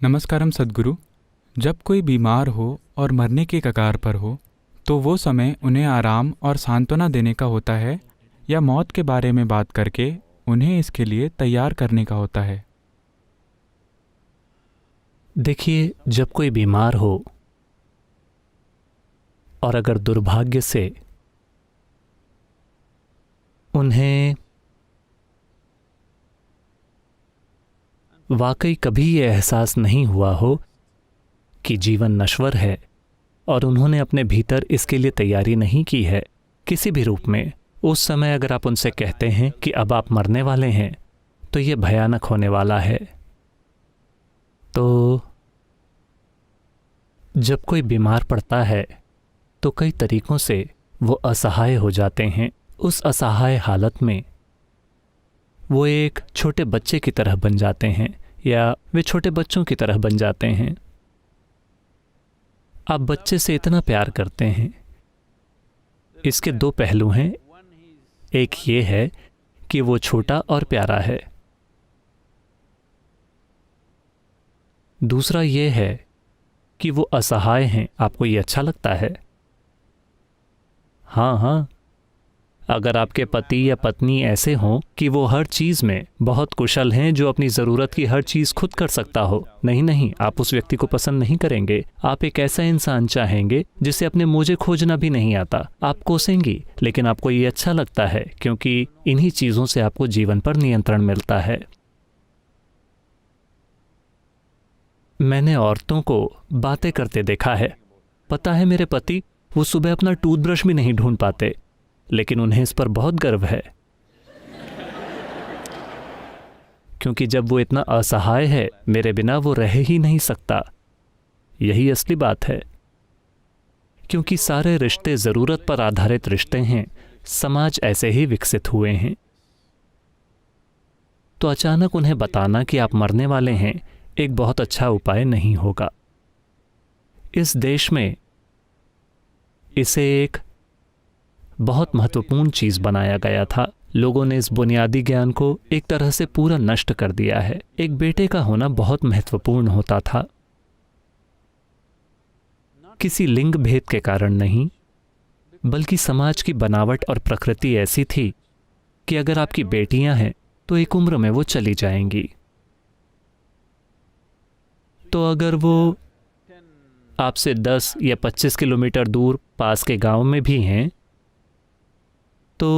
नमस्कारम सद्गुरु। जब कोई बीमार हो और मरने के कगार पर हो तो वो समय उन्हें आराम और सांत्वना देने का होता है या मौत के बारे में बात करके उन्हें इसके लिए तैयार करने का होता है? देखिए, जब कोई बीमार हो और अगर दुर्भाग्य से उन्हें वाकई कभी ये एहसास नहीं हुआ हो कि जीवन नश्वर है और उन्होंने अपने भीतर इसके लिए तैयारी नहीं की है किसी भी रूप में, उस समय अगर आप उनसे कहते हैं कि अब आप मरने वाले हैं तो ये भयानक होने वाला है। तो जब कोई बीमार पड़ता है तो कई तरीकों से वो असहाय हो जाते हैं। उस असहाय हालत में वो एक छोटे बच्चे की तरह बन जाते हैं या वे छोटे बच्चों की तरह बन जाते हैं। आप बच्चे से इतना प्यार करते हैं। इसके दो पहलू हैं। एक ये है कि वो छोटा और प्यारा है, दूसरा ये है कि वो असहाय हैं। आपको ये अच्छा लगता है? हाँ, अगर आपके पति या पत्नी ऐसे हों कि वो हर चीज़ में बहुत कुशल हैं, जो अपनी ज़रूरत की हर चीज़ खुद कर सकता हो, नहीं, आप उस व्यक्ति को पसंद नहीं करेंगे। आप एक ऐसा इंसान चाहेंगे जिसे अपने मोजे खोजना भी नहीं आता। आप कोसेंगी, लेकिन आपको ये अच्छा लगता है क्योंकि इन्हीं चीज़ों से आपको जीवन पर नियंत्रण मिलता है। मैंने औरतों को बातें करते देखा है। पता है, मेरे पति वो सुबह अपना टूथब्रश भी नहीं ढूंढ पाते, लेकिन उन्हें इस पर बहुत गर्व है क्योंकि जब वो इतना असहाय है, मेरे बिना वो रह ही नहीं सकता। यही असली बात है, क्योंकि सारे रिश्ते ज़रूरत पर आधारित रिश्ते हैं। समाज ऐसे ही विकसित हुए हैं। तो अचानक उन्हें बताना कि आप मरने वाले हैं एक बहुत अच्छा उपाय नहीं होगा। इस देश में इसे एक बहुत महत्वपूर्ण चीज़ बनाया गया था। लोगों ने इस बुनियादी ज्ञान को एक तरह से पूरा नष्ट कर दिया है। एक बेटे का होना बहुत महत्वपूर्ण होता था, किसी लिंग भेद के कारण नहीं, बल्कि समाज की बनावट और प्रकृति ऐसी थी कि अगर आपकी बेटियां हैं तो एक उम्र में वो चली जाएंगी। तो अगर वो आपसे 10 या 25 किलोमीटर दूर पास के गांव में भी हैं तो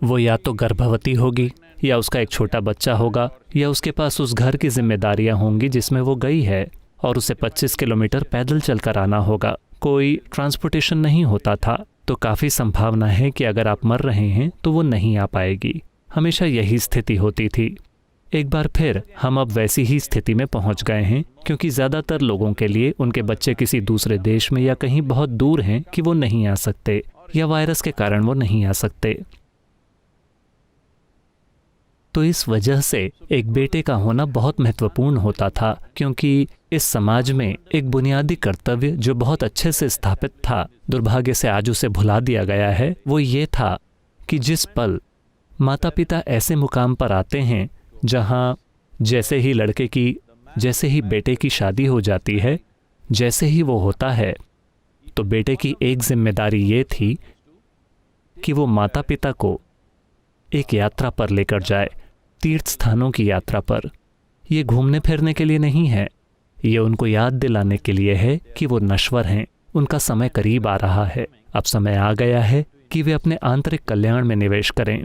वो या तो गर्भवती होगी या उसका एक छोटा बच्चा होगा या उसके पास उस घर की जिम्मेदारियां होंगी जिसमें वो गई है और उसे 25 किलोमीटर पैदल चलकर आना होगा। कोई ट्रांसपोर्टेशन नहीं होता था, तो काफ़ी संभावना है कि अगर आप मर रहे हैं तो वो नहीं आ पाएगी। हमेशा यही स्थिति होती थी। एक बार फिर हम अब वैसी ही स्थिति में पहुंच गए हैं, क्योंकि ज़्यादातर लोगों के लिए उनके बच्चे किसी दूसरे देश में या कहीं बहुत दूर हैं कि वो नहीं आ सकते या वायरस के कारण वो नहीं आ सकते। तो इस वजह से एक बेटे का होना बहुत महत्वपूर्ण होता था, क्योंकि इस समाज में एक बुनियादी कर्तव्य जो बहुत अच्छे से स्थापित था, दुर्भाग्य से आज उसे भुला दिया गया है। वो ये था कि जिस पल माता पिता ऐसे मुकाम पर आते हैं जहाँ जैसे ही बेटे की शादी हो जाती है, जैसे ही वो होता है, तो बेटे की एक जिम्मेदारी ये थी कि वो माता पिता को एक यात्रा पर लेकर जाए, तीर्थ स्थानों की यात्रा पर। ये घूमने फिरने के लिए नहीं है, ये उनको याद दिलाने के लिए है कि वो नश्वर हैं, उनका समय करीब आ रहा है। अब समय आ गया है कि वे अपने आंतरिक कल्याण में निवेश करें।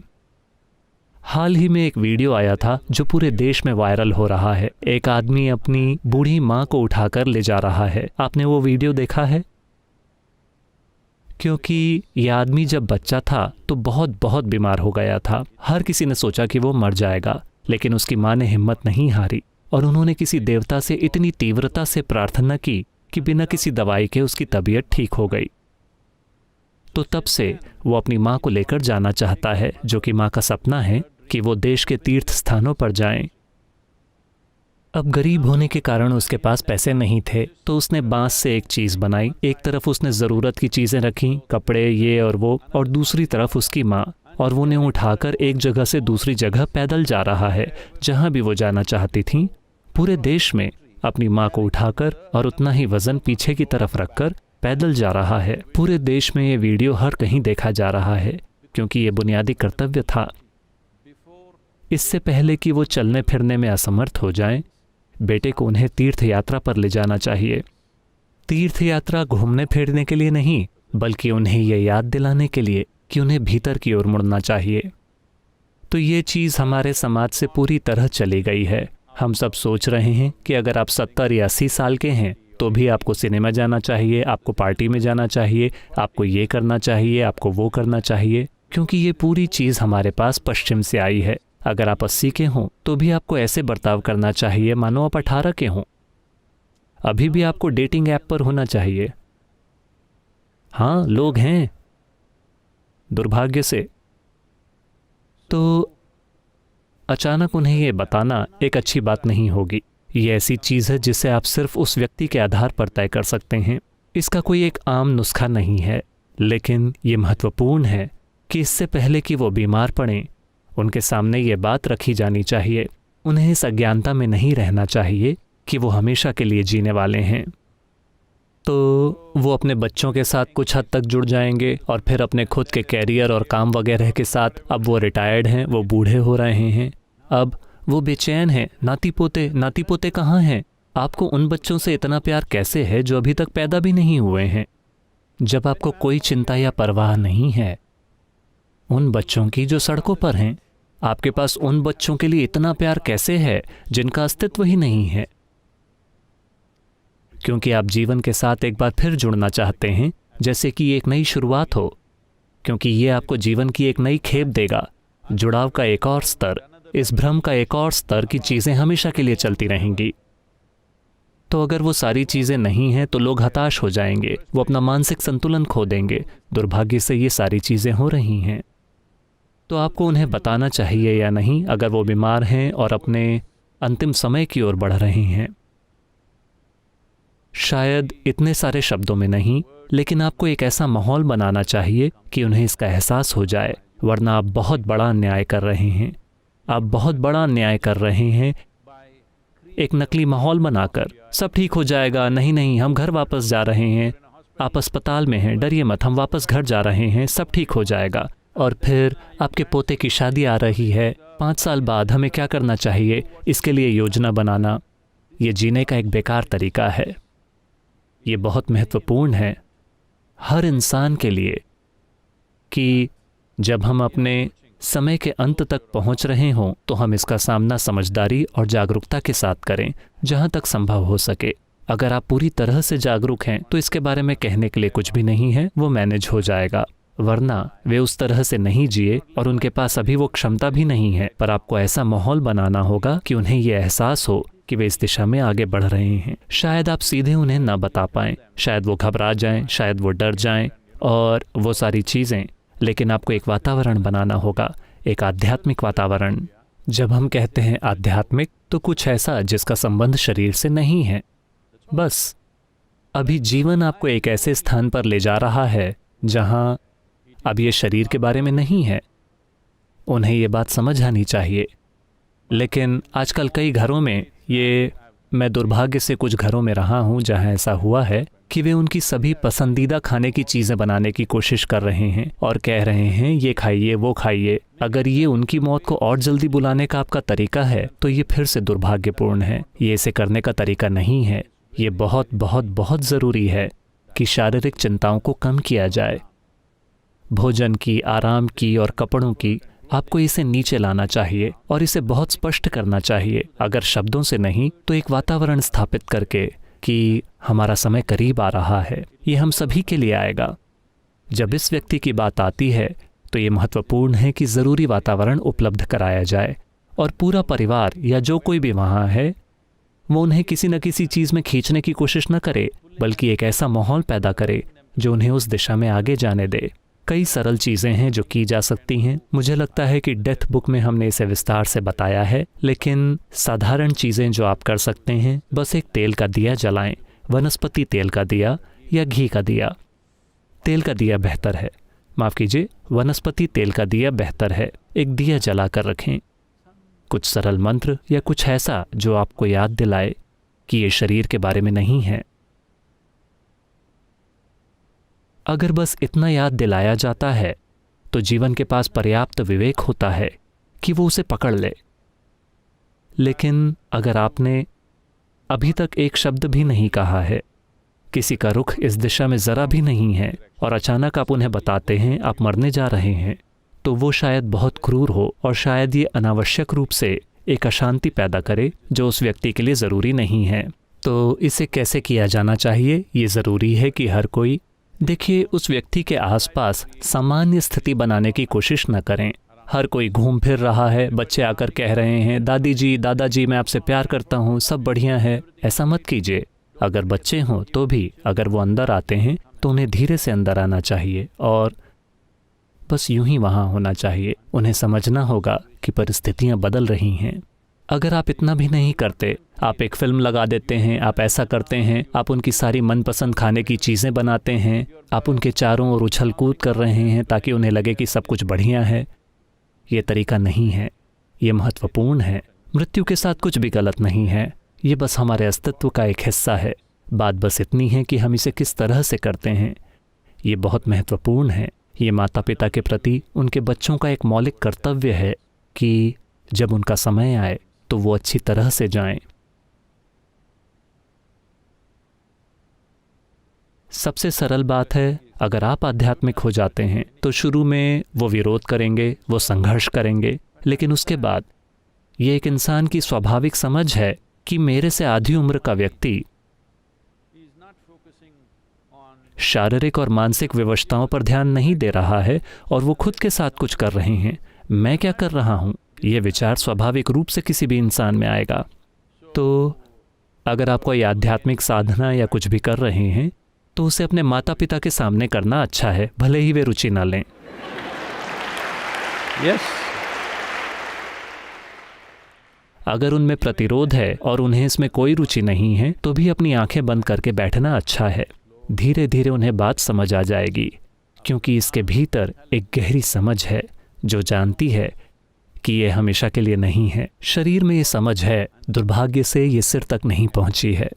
हाल ही में एक वीडियो आया था जो पूरे देश में वायरल हो रहा है। एक आदमी अपनी बूढ़ी माँ को उठाकर ले जा रहा है। आपने वो वीडियो देखा है? क्योंकि यह आदमी जब बच्चा था तो बहुत बीमार हो गया था। हर किसी ने सोचा कि वो मर जाएगा, लेकिन उसकी माँ ने हिम्मत नहीं हारी और उन्होंने किसी देवता से इतनी तीव्रता से प्रार्थना की कि बिना किसी दवाई के उसकी तबीयत ठीक हो गई। तो तब से वो अपनी माँ को लेकर जाना चाहता है, जो कि माँ का सपना है कि वो देश के तीर्थ स्थानों पर जाएं। अब गरीब होने के कारण उसके पास पैसे नहीं थे, तो उसने बांस से एक चीज़ बनाई। एक तरफ उसने ज़रूरत की चीज़ें रखी, कपड़े ये और वो, और दूसरी तरफ उसकी माँ, और वो उन्हें उठाकर एक जगह से दूसरी जगह पैदल जा रहा है, जहाँ भी वो जाना चाहती थी। पूरे देश में अपनी माँ को उठाकर और उतना ही वजन पीछे की तरफ रखकर पैदल जा रहा है। पूरे देश में ये वीडियो हर कहीं देखा जा रहा है क्योंकि ये बुनियादी कर्तव्य था। इससे पहले कि वो चलने फिरने में असमर्थ हो जाएं, बेटे को उन्हें तीर्थ यात्रा पर ले जाना चाहिए। तीर्थ यात्रा घूमने फिरने के लिए नहीं, बल्कि उन्हें यह याद दिलाने के लिए कि उन्हें भीतर की ओर मुड़ना चाहिए। तो ये चीज़ हमारे समाज से पूरी तरह चली गई है। हम सब सोच रहे हैं कि अगर आप 70 या 80 साल के हैं तो भी आपको सिनेमा जाना चाहिए, आपको पार्टी में जाना चाहिए, आपको ये करना चाहिए, आपको वो करना चाहिए, क्योंकि ये पूरी चीज़ हमारे पास पश्चिम से आई है। अगर आप 80 के हों तो भी आपको ऐसे बर्ताव करना चाहिए मानो आप 18 के हों। अभी भी आपको डेटिंग ऐप पर होना चाहिए। हाँ, लोग हैं, दुर्भाग्य से। तो अचानक उन्हें ये बताना एक अच्छी बात नहीं होगी। ये ऐसी चीज़ है जिसे आप सिर्फ उस व्यक्ति के आधार पर तय कर सकते हैं। इसका कोई एक आम नुस्खा नहीं है, लेकिन ये महत्वपूर्ण है कि इससे पहले कि वो बीमार पड़ें, उनके सामने ये बात रखी जानी चाहिए। उन्हें इस अज्ञानता में नहीं रहना चाहिए कि वो हमेशा के लिए जीने वाले हैं। तो वो अपने बच्चों के साथ कुछ हद तक जुड़ जाएंगे और फिर अपने खुद के कैरियर और काम वगैरह के साथ। अब वो रिटायर्ड हैं, वो बूढ़े हो रहे हैं, अब वो बेचैन हैं। नाती पोते कहाँ हैं? आपको उन बच्चों से इतना प्यार कैसे है जो अभी तक पैदा भी नहीं हुए हैं? जब आपको कोई चिंता या परवाह नहीं है उन बच्चों की जो सड़कों पर हैं, आपके पास उन बच्चों के लिए इतना प्यार कैसे है जिनका अस्तित्व ही नहीं है? क्योंकि आप जीवन के साथ एक बार फिर जुड़ना चाहते हैं, जैसे कि एक नई शुरुआत हो, क्योंकि ये आपको जीवन की एक नई खेप देगा, जुड़ाव का एक और स्तर, इस भ्रम का एक और स्तर की चीज़ें हमेशा के लिए चलती रहेंगी। तो अगर वो सारी चीज़ें नहीं हैं तो लोग हताश हो जाएंगे, वो अपना मानसिक संतुलन खो देंगे। दुर्भाग्य से ये सारी चीज़ें हो रही हैं। तो आपको उन्हें बताना चाहिए या नहीं अगर वो बीमार हैं और अपने अंतिम समय की ओर बढ़ रहे हैं? शायद इतने सारे शब्दों में नहीं, लेकिन आपको एक ऐसा माहौल बनाना चाहिए कि उन्हें इसका एहसास हो जाए, वरना आप बहुत बड़ा अन्याय कर रहे हैं। आप बहुत बड़ा अन्याय कर रहे हैं एक नकली माहौल बनाकर। सब ठीक हो जाएगा, नहीं, हम घर वापस जा रहे हैं, आप अस्पताल में हैं, डरिए मत, हम वापस घर जा रहे हैं, सब ठीक हो जाएगा। और फिर आपके पोते की शादी आ रही है 5 साल बाद, हमें क्या करना चाहिए, इसके लिए योजना बनाना। ये जीने का एक बेकार तरीका है। ये बहुत महत्वपूर्ण है हर इंसान के लिए कि जब हम अपने समय के अंत तक पहुंच रहे हों तो हम इसका सामना समझदारी और जागरूकता के साथ करें जहां तक संभव हो सके। अगर आप पूरी तरह से जागरूक हैं तो इसके बारे में कहने के लिए कुछ भी नहीं है, वो मैनेज हो जाएगा। वरना वे उस तरह से नहीं जिए और उनके पास अभी वो क्षमता भी नहीं है। पर आपको ऐसा माहौल बनाना होगा कि उन्हें ये एहसास हो कि वे इस दिशा में आगे बढ़ रहे हैं। शायद आप सीधे उन्हें ना बता पाएं, शायद वो घबरा जाएं, शायद वो डर जाएं और वो सारी चीज़ें, लेकिन आपको एक वातावरण बनाना होगा, एक आध्यात्मिक वातावरण। जब हम कहते हैं आध्यात्मिक तो कुछ ऐसा जिसका संबंध शरीर से नहीं है। बस अभी जीवन आपको एक ऐसे स्थान पर ले जा रहा है जहां अब ये शरीर के बारे में नहीं है। उन्हें ये बात समझ आनी चाहिए। लेकिन आजकल कई घरों में मैं दुर्भाग्य से कुछ घरों में रहा हूं जहां ऐसा हुआ है कि वे उनकी सभी पसंदीदा खाने की चीज़ें बनाने की कोशिश कर रहे हैं और कह रहे हैं ये खाइए, वो खाइए। अगर ये उनकी मौत को और जल्दी बुलाने का आपका तरीका है तो ये फिर से दुर्भाग्यपूर्ण है। ये इसे करने का तरीका नहीं है। ये बहुत बहुत बहुत ज़रूरी है कि शारीरिक चिंताओं को कम किया जाए। भोजन की, आराम की और कपड़ों की, आपको इसे नीचे लाना चाहिए और इसे बहुत स्पष्ट करना चाहिए। अगर शब्दों से नहीं तो एक वातावरण स्थापित करके कि हमारा समय करीब आ रहा है। ये हम सभी के लिए आएगा। जब इस व्यक्ति की बात आती है तो ये महत्वपूर्ण है कि ज़रूरी वातावरण उपलब्ध कराया जाए और पूरा परिवार या जो कोई भी वहाँ है वो उन्हें किसी न किसी चीज़ में खींचने की कोशिश न करे, बल्कि एक ऐसा माहौल पैदा करे जो उन्हें उस दिशा में आगे जाने दे। कई सरल चीज़ें हैं जो की जा सकती हैं। मुझे लगता है कि डेथ बुक में हमने इसे विस्तार से बताया है, लेकिन साधारण चीज़ें जो आप कर सकते हैं, बस एक तेल का दिया जलाएं, वनस्पति तेल का दिया या घी का दिया। तेल का दिया बेहतर है, माफ़ कीजिए, वनस्पति तेल का दिया बेहतर है। एक दिया जला कर रखें। कुछ सरल मंत्र या कुछ ऐसा जो आपको याद दिलाए कि ये शरीर के बारे में नहीं है। अगर बस इतना याद दिलाया जाता है तो जीवन के पास पर्याप्त विवेक होता है कि वो उसे पकड़ ले। लेकिन अगर आपने अभी तक एक शब्द भी नहीं कहा है, किसी का रुख इस दिशा में ज़रा भी नहीं है, और अचानक आप उन्हें बताते हैं आप मरने जा रहे हैं, तो वो शायद बहुत क्रूर हो और शायद ये अनावश्यक रूप से एक अशांति पैदा करे जो उस व्यक्ति के लिए ज़रूरी नहीं है। तो इसे कैसे किया जाना चाहिए? ये ज़रूरी है कि हर कोई देखिए उस व्यक्ति के आसपास सामान्य स्थिति बनाने की कोशिश न करें। हर कोई घूम फिर रहा है, बच्चे आकर कह रहे हैं दादी जी दादाजी मैं आपसे प्यार करता हूँ, सब बढ़िया है। ऐसा मत कीजिए। अगर बच्चे हों तो भी अगर वो अंदर आते हैं तो उन्हें धीरे से अंदर आना चाहिए और बस यूं ही वहाँ होना चाहिए। उन्हें समझना होगा कि परिस्थितियाँ बदल रही हैं। अगर आप इतना भी नहीं करते, आप एक फिल्म लगा देते हैं, आप ऐसा करते हैं, आप उनकी सारी मनपसंद खाने की चीज़ें बनाते हैं, आप उनके चारों ओर उछल कूद कर रहे हैं ताकि उन्हें लगे कि सब कुछ बढ़िया है, ये तरीका नहीं है। ये महत्वपूर्ण है। मृत्यु के साथ कुछ भी गलत नहीं है, ये बस हमारे अस्तित्व का एक हिस्सा है। बात बस इतनी है कि हम इसे किस तरह से करते हैं। ये बहुत महत्वपूर्ण है। ये माता पिता के प्रति उनके बच्चों का एक मौलिक कर्तव्य है कि जब उनका समय आए तो वो अच्छी तरह से जाएं। सबसे सरल बात है, अगर आप आध्यात्मिक हो जाते हैं तो शुरू में वो विरोध करेंगे, वो संघर्ष करेंगे, लेकिन उसके बाद ये एक इंसान की स्वाभाविक समझ है कि मेरे से आधी उम्र का व्यक्ति शारीरिक और मानसिक विवशताओं पर ध्यान नहीं दे रहा है और वो खुद के साथ कुछ कर रहे हैं। मैं क्या कर रहा हूँ, ये विचार स्वाभाविक रूप से किसी भी इंसान में आएगा। तो अगर आप कोई आध्यात्मिक साधना या कुछ भी कर रहे हैं तो उसे अपने माता पिता के सामने करना अच्छा है, भले ही वे रुचि ना लें। Yes. अगर उनमें प्रतिरोध है और उन्हें इसमें कोई रुचि नहीं है तो भी अपनी आंखें बंद करके बैठना अच्छा है। धीरे धीरे उन्हें बात समझ आ जाएगी, क्योंकि इसके भीतर एक गहरी समझ है जो जानती है कि ये हमेशा के लिए नहीं है। शरीर में ये समझ है, दुर्भाग्य से ये सिर तक नहीं पहुंची है।